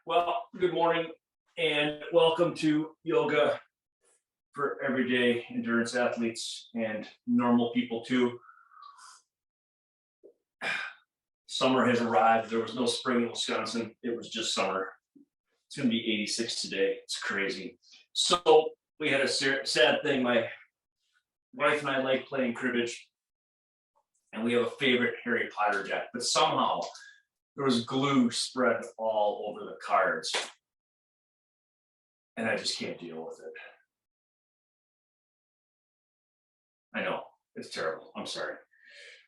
Well, good morning and welcome to yoga for everyday endurance athletes and normal people too. Summer has arrived. There was no spring in Wisconsin. It was just summer. It's going to be 86 today. It's crazy. So we had a sad thing. My wife and I like playing cribbage, and we have a favorite Harry Potter deck, but somehow there was glue spread all over the cards, and I just can't deal with it. I know, it's terrible. I'm sorry.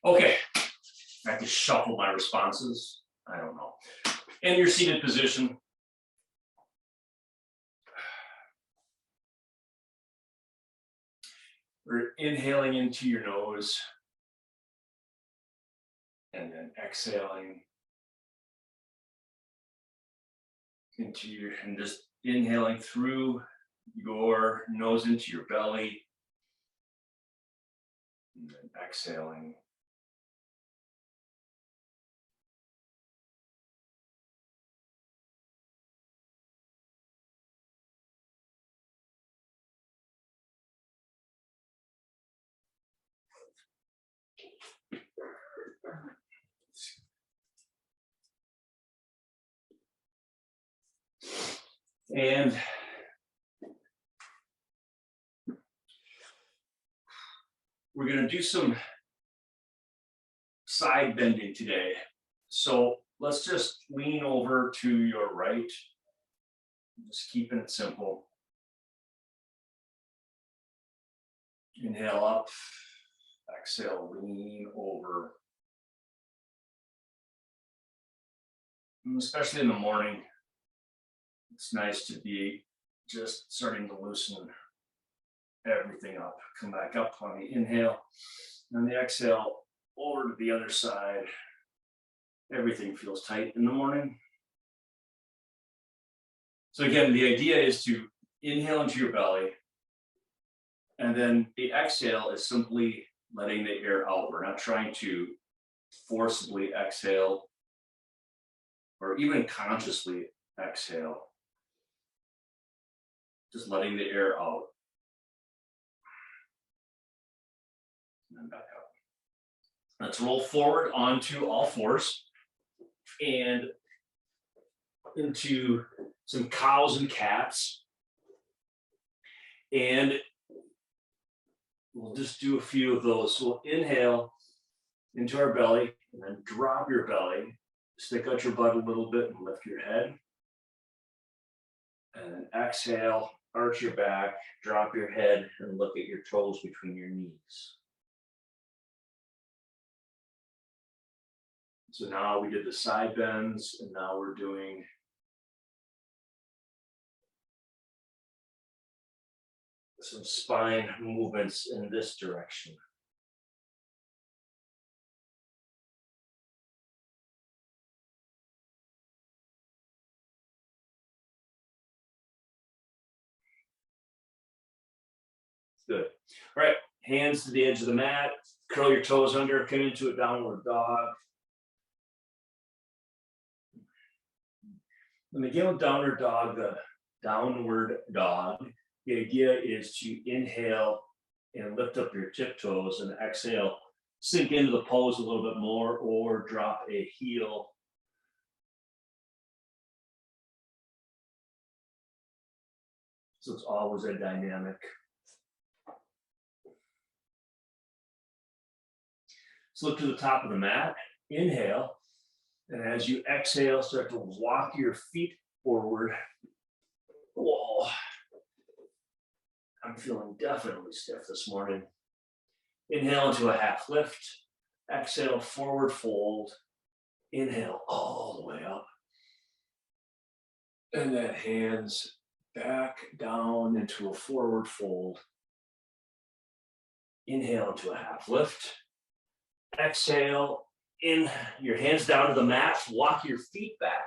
Okay, I have to shuffle my responses. I don't know. In your seated position, we're inhaling into your nose and then exhaling into your, and just inhaling through your nose into your belly, and then exhaling. And we're going to do some side bending today. So let's just lean over to your right, just keeping it simple. Inhale up, exhale, lean over. And especially in the morning, it's nice to be just starting to loosen everything up. Come back up on the inhale, and the exhale over to the other side. Everything feels tight in the morning. So again, the idea is to inhale into your belly, and then the exhale is simply letting the air out. We're not trying to forcibly exhale or even consciously exhale. Just letting the air out. And then back up. Let's roll forward onto all fours and into some cows and cats. And we'll just do a few of those. So we'll inhale into our belly and then drop your belly. Stick out your butt a little bit and lift your head. And then exhale, arch your back, drop your head, and look at your toes between your knees. So now we did the side bends, and now we're doing some spine movements in this direction. Good. All right, hands to the edge of the mat, curl your toes under, come into a downward dog. When we begin with downward dog, the idea is to inhale and lift up your tiptoes and exhale, sink into the pose a little bit more or drop a heel. So it's always a dynamic. So look to the top of the mat, inhale, and as you exhale, start to walk your feet forward. Whoa. I'm feeling definitely stiff this morning. Inhale into a half lift, exhale, forward fold, inhale all the way up. And then hands back down into a forward fold. Inhale into a half lift. Exhale, in your hands down to the mat, walk your feet back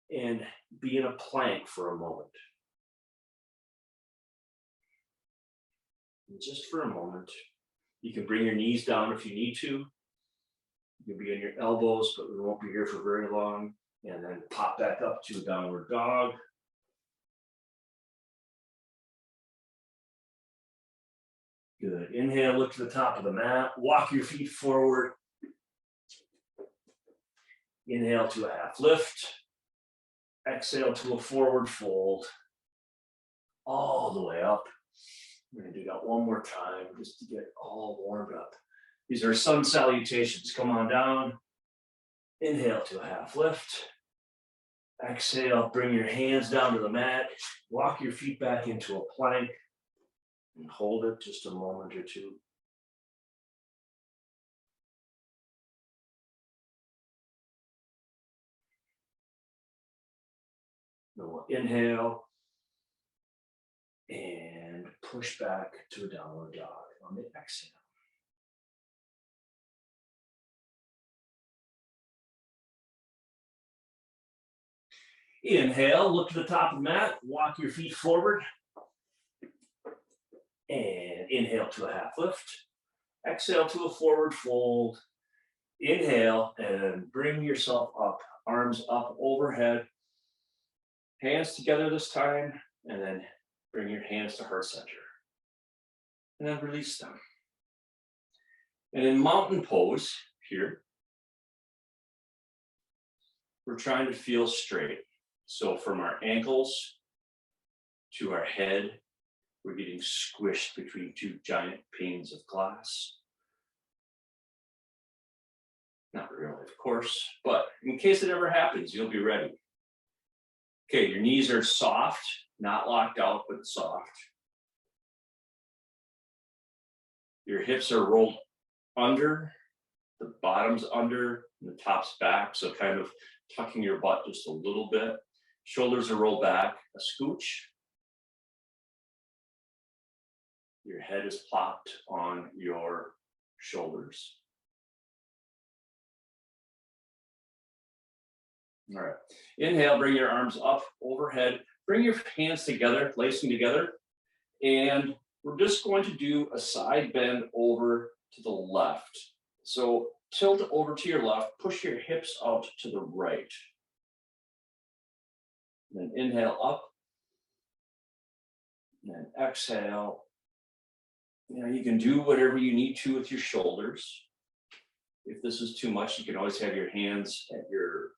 and be in a plank for a moment. And just for a moment, you can bring your knees down if you need to. You can be on your elbows, but we won't be here for very long. And then pop back up to a downward dog. Good. Inhale, look to the top of the mat. Walk your feet forward. Inhale to a half lift. Exhale to a forward fold. All the way up. We're going to do that one more time just to get all warmed up. These are sun salutations. Come on down. Inhale to a half lift. Exhale, bring your hands down to the mat. Walk your feet back into a plank and hold it just a moment or two. Then we'll inhale and push back to a downward dog on the exhale. Inhale, look to the top of the mat, walk your feet forward. And inhale to a half lift. Exhale to a forward fold. Inhale and bring yourself up, arms up overhead. Hands together this time, and then bring your hands to heart center. And then release them. And in mountain pose here, we're trying to feel straight. So from our ankles to our head, we're getting squished between two giant panes of glass. Not really, of course, but in case it ever happens, you'll be ready. Okay, your knees are soft, not locked out, but soft. Your hips are rolled under, the bottom's under, and the top's back, so kind of tucking your butt just a little bit. Shoulders are rolled back, a scooch. Your head is plopped on your shoulders. All right, inhale, bring your arms up overhead. Bring your hands together, lace them together. And we're just going to do a side bend over to the left. So tilt over to your left, push your hips out to the right. And then inhale up. And then exhale. You know, you can do whatever you need to with your shoulders. If this is too much, you can always have your hands at your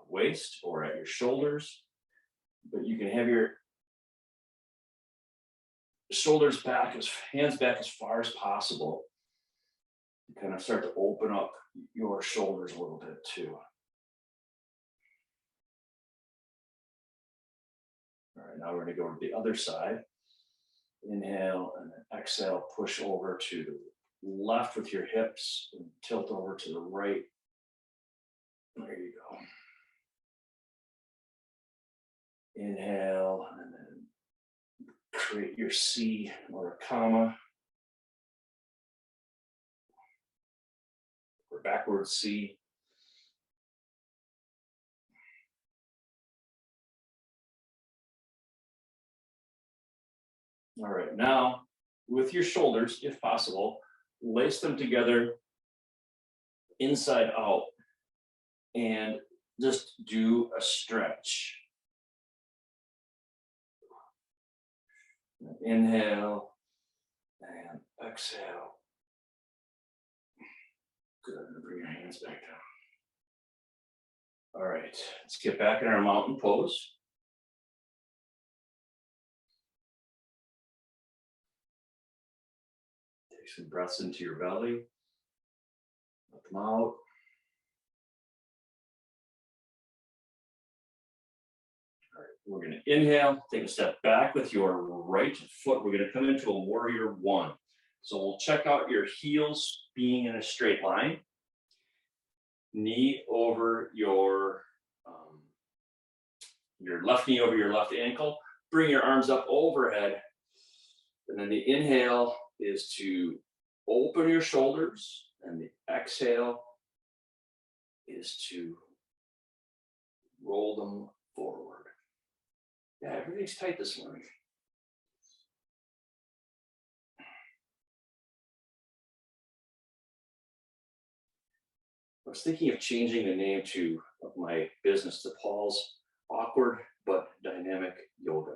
waist or at your shoulders. But you can have your shoulders back, hands back as far as possible. You kind of start to open up your shoulders a little bit too. All right, now we're going to go to the other side. Inhale and then exhale, push over to the left with your hips and tilt over to the right. There you go. Inhale and then create your C or a comma. Or backward C. All right, now with your shoulders, if possible, lace them together inside out and just do a stretch. Inhale and exhale. Good, and bring your hands back down. All right, let's get back in our mountain pose. Take some breaths into your belly. Let them out. All right, we're going to inhale, take a step back with your right foot. We're going to come into a warrior one. So we'll check out your heels being in a straight line. Knee over your left knee over your left ankle. Bring your arms up overhead. And then the inhale is to open your shoulders, and the exhale is to roll them forward. Yeah, everything's tight this morning. I was thinking of changing the name of my business to Paul's Awkward but Dynamic Yoga.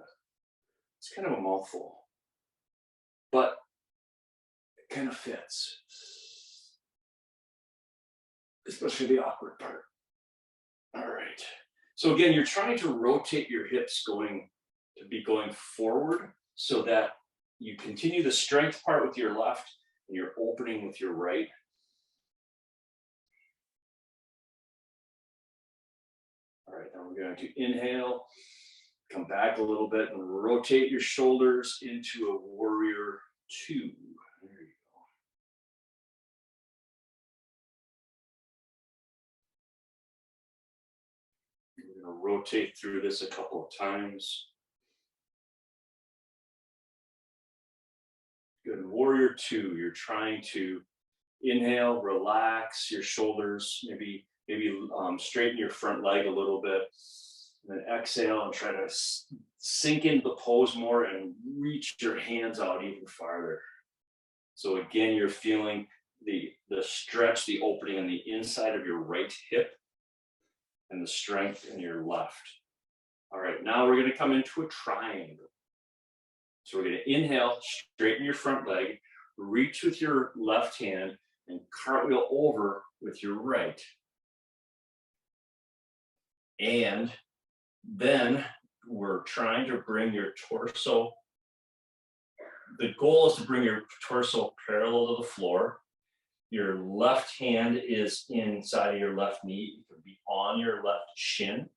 It's kind of a mouthful, but it kind of fits, especially the awkward part. All right. So again, you're trying to rotate your hips going forward so that you continue the strength part with your left and you're opening with your right. All right, now we're going to inhale, come back a little bit and rotate your shoulders into a warrior two. There you go. We're going to rotate through this a couple of times. Good. Warrior two, you're trying to inhale, relax your shoulders, maybe straighten your front leg a little bit. And then exhale and try to sink into the pose more and reach your hands out even farther. So again, you're feeling the stretch, the opening on the inside of your right hip and the strength in your left. All right, now we're going to come into a triangle. So we're going to inhale, straighten your front leg, reach with your left hand and cartwheel over with your right. And then we're trying to bring your torso. The goal is to bring your torso parallel to the floor. Your left hand is inside of your left knee. It could be on your left shin.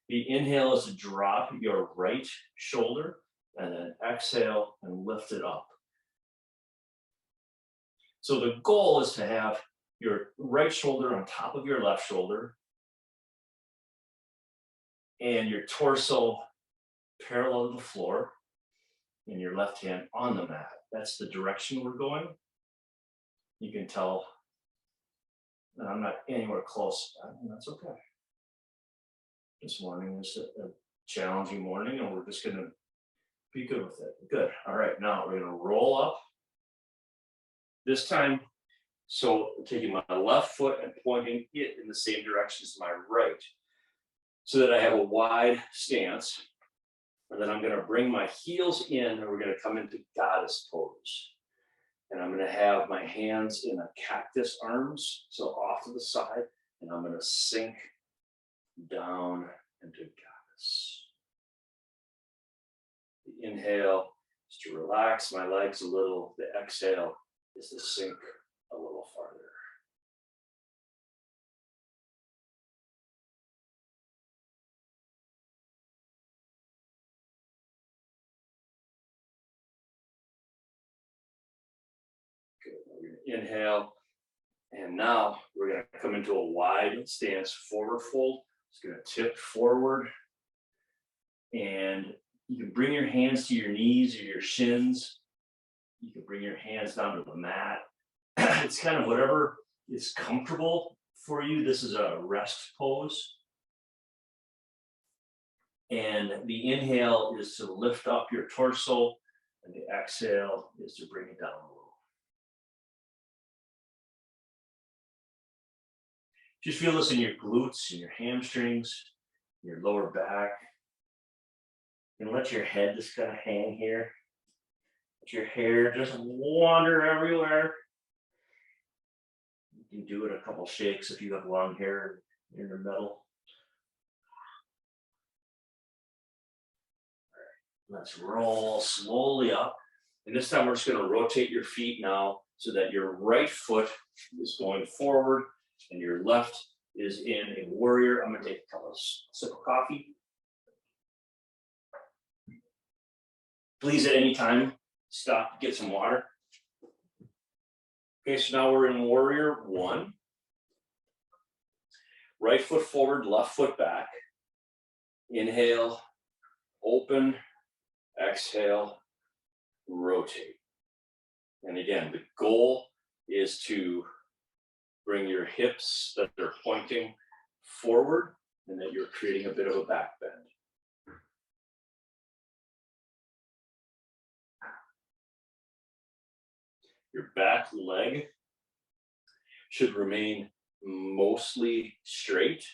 The inhale is to drop your right shoulder and then exhale and lift it up. So the goal is to have your right shoulder on top of your left shoulder and your torso parallel to the floor and your left hand on the mat. That's the direction we're going. You can tell that I'm not anywhere close. That's okay. This morning was a challenging morning and we're just going to be good with it. Good. All right, now we're going to roll up. This time, so taking my left foot and pointing it in the same direction as my right, so that I have a wide stance. And then I'm going to bring my heels in and we're going to come into goddess pose. And I'm going to have my hands in a cactus arms, so off to the side, and I'm going to sink down into goddess. The inhale is to relax my legs a little. The exhale is to sink a little farther. Good. We're going to inhale. And now we're going to come into a wide stance, forward fold. It's going to tip forward. And you can bring your hands to your knees or your shins. You can bring your hands down to the mat. It's kind of whatever is comfortable for you. This is a rest pose. And the inhale is to lift up your torso, and the exhale is to bring it down a little. Just feel this in your glutes, in your hamstrings, your lower back. And let your head just kind of hang here. Let your hair just wander everywhere. You can do it a couple shakes if you have long hair in the middle. Let's roll slowly up. And this time we're just going to rotate your feet now so that your right foot is going forward and your left is in a warrior. I'm going to take a couple of sips of coffee. Please at any time stop, get some water. Okay, so now we're in warrior one. Right foot forward, left foot back. Inhale, open, exhale, rotate. And again, the goal is to bring your hips that they're pointing forward and that you're creating a bit of a back bend. Your back leg should remain mostly straight.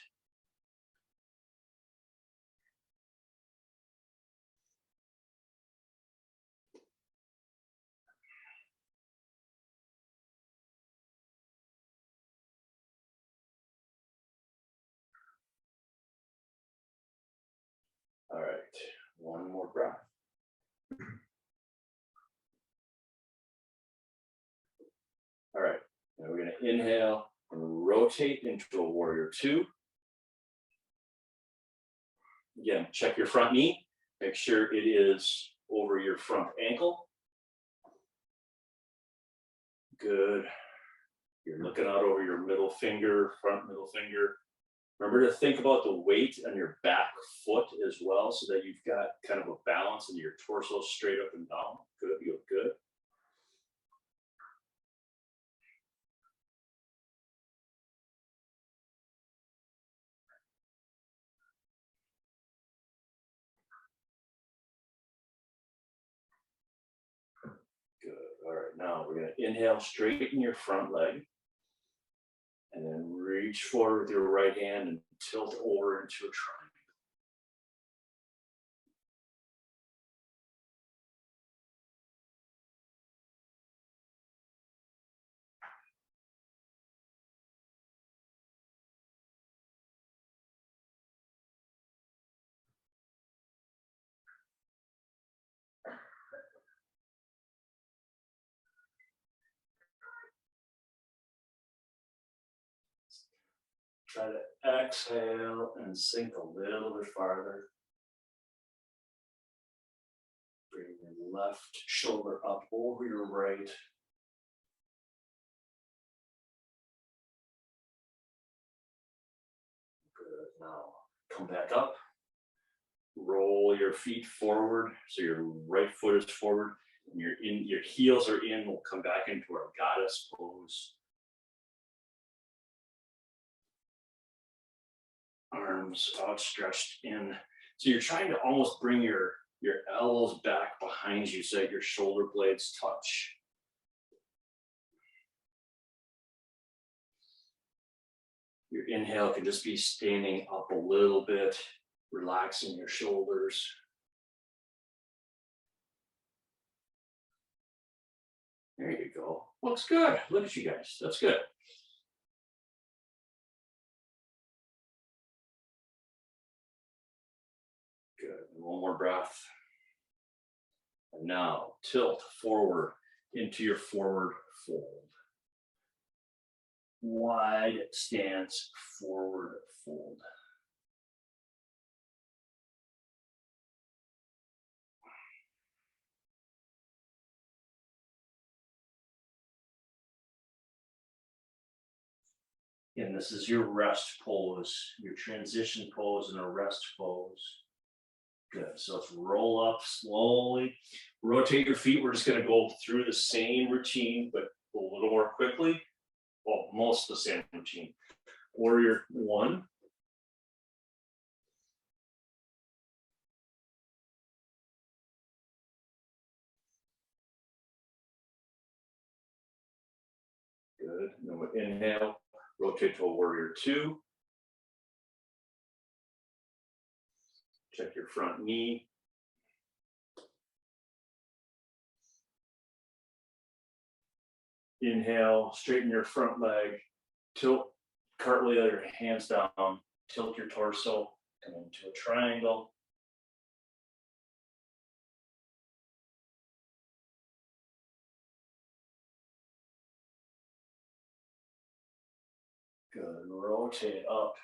All right, one more breath. All right, now we're going to inhale and rotate into a warrior two. Again, check your front knee. Make sure it is over your front ankle. Good. You're looking out over your middle finger, front middle finger. Remember to think about the weight on your back foot as well, so that you've got kind of a balance and your torso straight up and down. Good, you look good. Good. All right, now we're going to inhale, straighten your front leg, and then reach forward with your right hand and tilt over into a triangle. Try to exhale and sink a little bit farther. Bring your left shoulder up over your right. Good. Now come back up. Roll your feet forward, so your right foot is forward, and your heels are in. We'll come back into our goddess pose. Arms outstretched in. So you're trying to almost bring your elbows back behind you so that your shoulder blades touch. Your inhale can just be standing up a little bit, relaxing your shoulders. There you go. Looks good. Look at you guys. That's good. Good. And one more breath. And now tilt forward into your forward fold. Wide stance, forward fold. And this is your rest pose, your transition pose and a rest pose. Good. So let's roll up slowly. Rotate your feet. We're just going to go through the same routine, but a little more quickly. Well, most of the same routine. Warrior one. Good. And then we'll inhale, rotate to a warrior two. Check your front knee. Inhale, straighten your front leg, tilt, cartwheel your hands down, tilt your torso, come into a triangle. Good. Rotate up.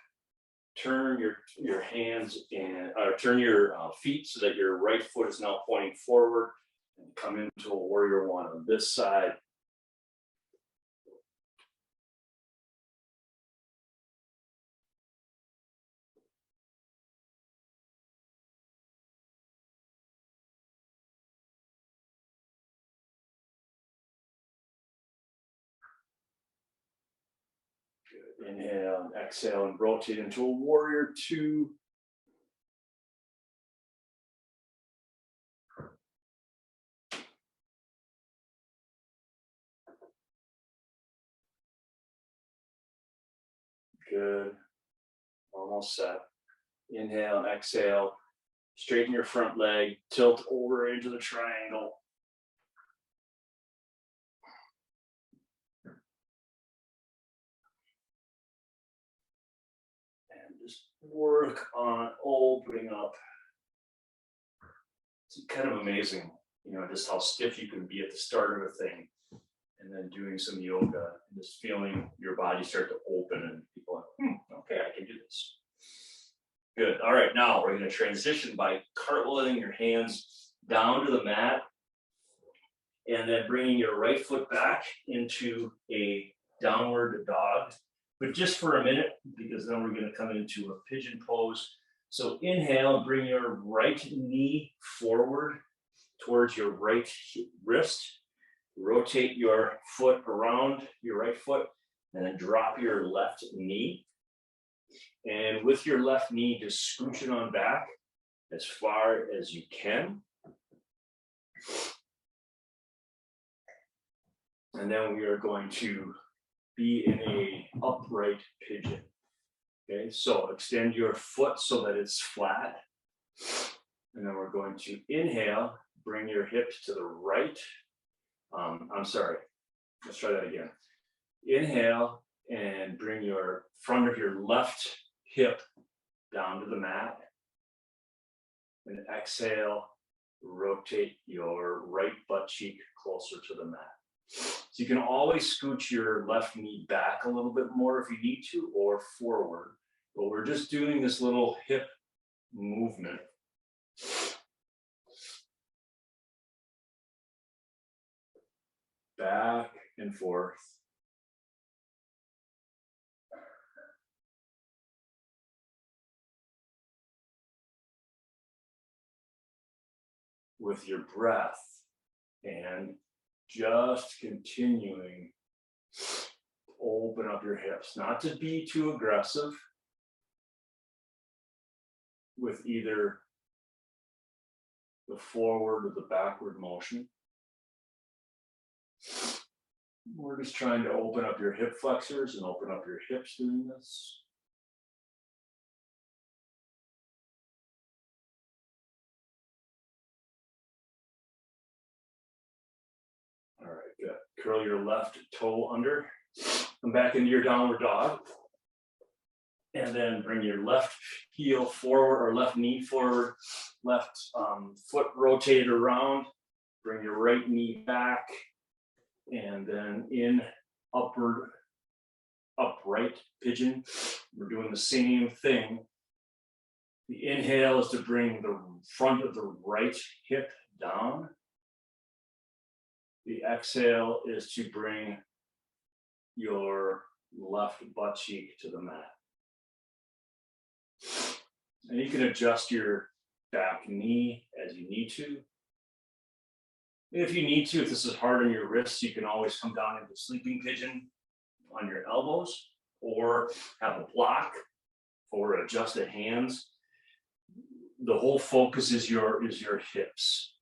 Turn your hands and turn your feet so that your right foot is now pointing forward, and come into a warrior one on this side. Good. Inhale and exhale and rotate into a warrior two. Good. Almost set. Inhale and exhale. Straighten your front leg. Tilt over into the triangle. And just work on opening up. It's kind of amazing, just how stiff you can be at the start of a thing. And then doing some yoga and just feeling your body start to open and people are, okay, I can do this. Good. All right, now we're going to transition by cartwheeling your hands down to the mat and then bringing your right foot back into a downward dog, but just for a minute, because then we're going to come into a pigeon pose. So inhale, bring your right knee forward towards your right wrist. Rotate your foot around your right foot and then drop your left knee. And with your left knee, just scooch it on back as far as you can. And then we are going to be in a upright pigeon. Okay, so extend your foot so that it's flat. And then we're going to inhale, bring your hips to the right. I'm sorry, let's try that again. Inhale and bring your front of your left hip down to the mat. And exhale, rotate your right butt cheek closer to the mat. So you can always scooch your left knee back a little bit more if you need to, or forward. But we're just doing this little hip movement. Back and forth. With your breath and just continuing to open up your hips, not to be too aggressive with either the forward or the backward motion. We're just trying to open up your hip flexors and open up your hips doing this. All right, good. Curl your left toe under. Come back into your downward dog. And then bring your left heel forward or left knee forward, left foot rotated around. Bring your right knee back. And then in upright pigeon, we're doing the same thing. The inhale is to bring the front of the right hip down. The exhale is to bring your left butt cheek to the mat. And you can adjust your back knee as you need to. If you need to, if this is hard on your wrists, you can always come down into sleeping pigeon on your elbows or have a block or adjusted hands. The whole focus is your hips.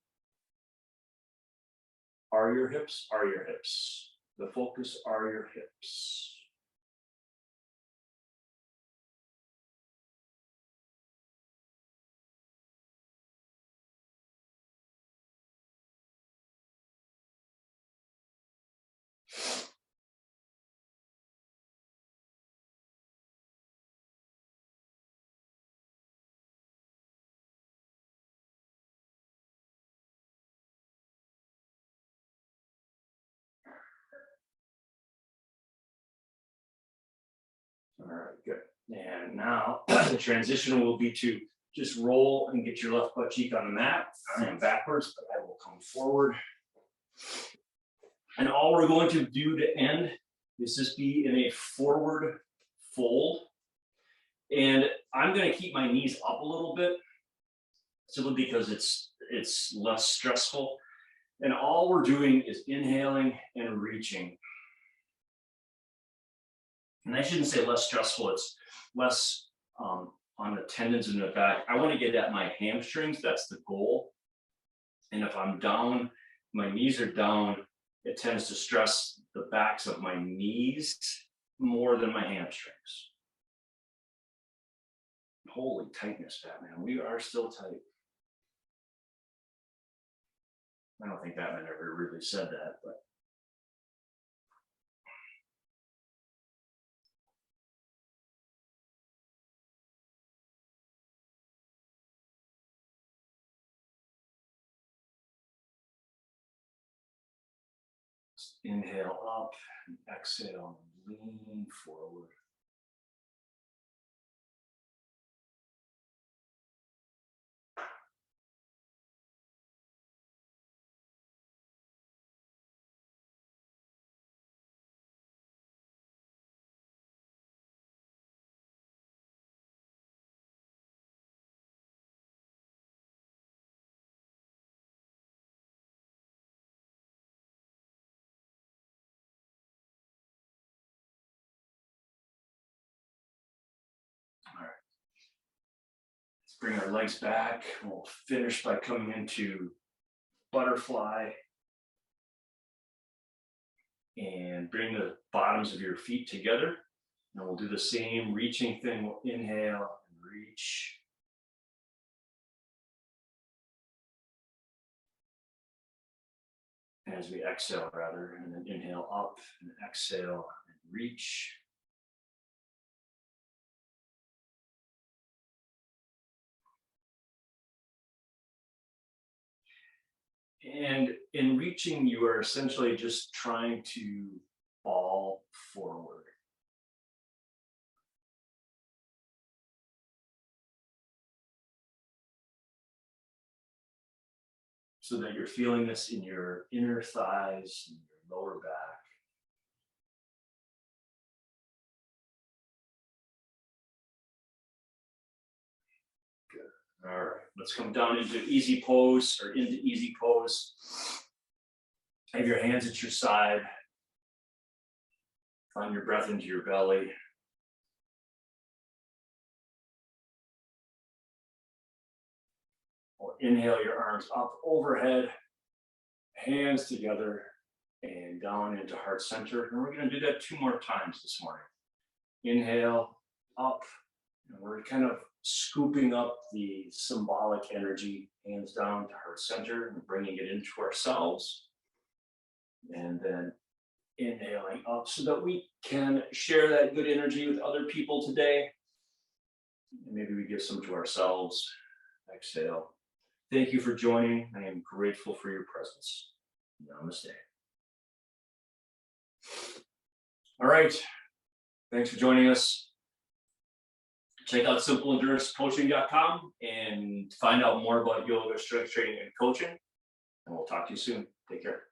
Are your hips? Are your hips. The focus are your hips. All right, good. And now the transition will be to just roll and get your left butt cheek on the mat. I am backwards, but I will come forward. And all we're going to do to end is just be in a forward fold. And I'm going to keep my knees up a little bit, simply because it's less stressful. And all we're doing is inhaling and reaching. And I shouldn't say less stressful, it's less on the tendons in the back. I want to get at my hamstrings, that's the goal. And if I'm down, my knees are down, it tends to stress the backs of my knees more than my hamstrings. Holy tightness, Batman. We are still tight. I don't think Batman ever really said that, but. Inhale up and exhale, lean forward. All right. Let's bring our legs back. We'll finish by coming into butterfly. And bring the bottoms of your feet together. And we'll do the same reaching thing. We'll inhale and reach. As we exhale, rather, and then inhale up and exhale and reach. And in reaching, you are essentially just trying to fall forward. So that you're feeling this in your inner thighs and your lower back. Good. All right, let's come down into easy pose or into easy pose. Have your hands at your side. Find your breath into your belly. Or inhale your arms up overhead, hands together, and down into heart center. And we're going to do that 2 more times this morning. Inhale, up, and we're kind of scooping up the symbolic energy, hands down to heart center and bringing it into ourselves. And then inhaling up so that we can share that good energy with other people today. And maybe we give some to ourselves. Exhale. Thank you for joining. I am grateful for your presence. Namaste. All right. Thanks for joining us. Check out simpleendurancecoaching.com and find out more about yoga, strength training, and coaching. And we'll talk to you soon. Take care.